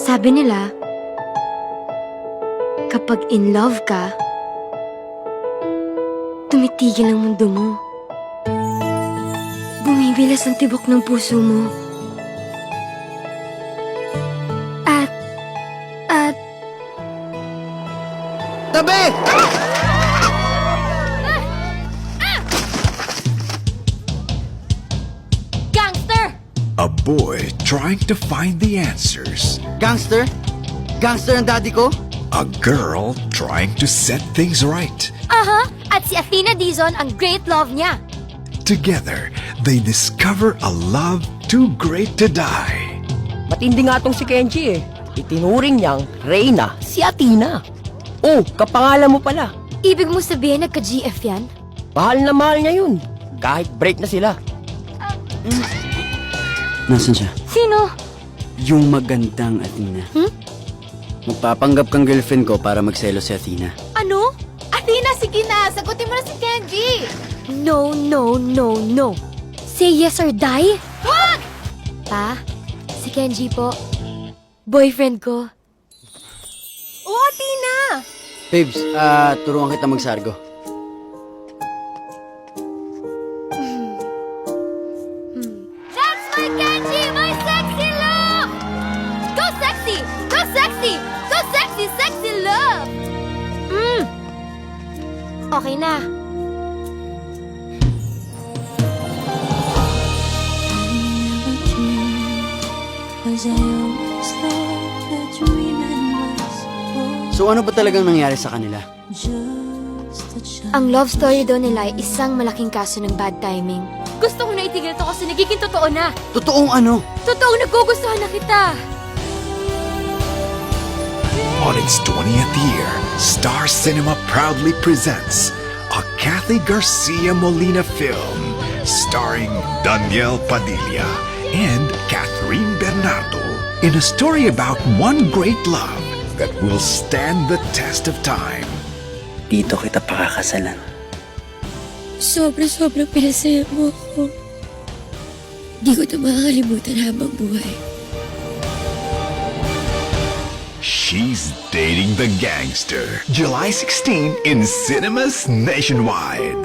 Sabi nila, kapag in love ka, tumitigil ang mundo mo. Bumibilas ang tibok ng puso mo. At Tabi! Gangster! A boy trying to find the answers. Gangster? Gangster ang daddy ko? A girl trying to set things right. Aha! At si Athena Dizon ang great love niya. Together, they discover a love too great to die. Matindi nga tong si Kenji eh. Itinuring niyang Reyna si Athena. Oh, kapangalan mo pala. Ibig mo sabihin nagka-GF yan? Mahal na mahal niya yun. Kahit break na sila. Nasaan siya? Sino? Yung magandang Athena. Magpapanggap kang girlfriend ko para magselo si Athena. Ano? Athena, sige na! Sagutin mo na si Kenji! No, no, no, no. Say yes or die? Wag! Pa, si Kenji po. Boyfriend ko. Oh, Athena! Babes, turuan kita magsargo. That's my Kenji! My sexy love! Go sexy! Go sexy! Go sexy, sexy love! Okay na. So ano ba talagang nangyari sa kanila? Ang love story daw nila ay isang malaking kaso ng bad timing. Gusto ko na itigil to kasi nagiging totoo na. Totoong ano? Totoong nagugustuhan na kita. On its 20th year, Star Cinema proudly presents a Kathy Garcia Molina film starring Daniel Padilla and Catherine Bernardo in a story about one great love that will stand the test of time. Dito kita pakakasalan. Sobra-sobrang pinasaya mo ako. Di ko na makakalimutan habang buhay. She's Dating the Gangster. July 16 in cinemas nationwide.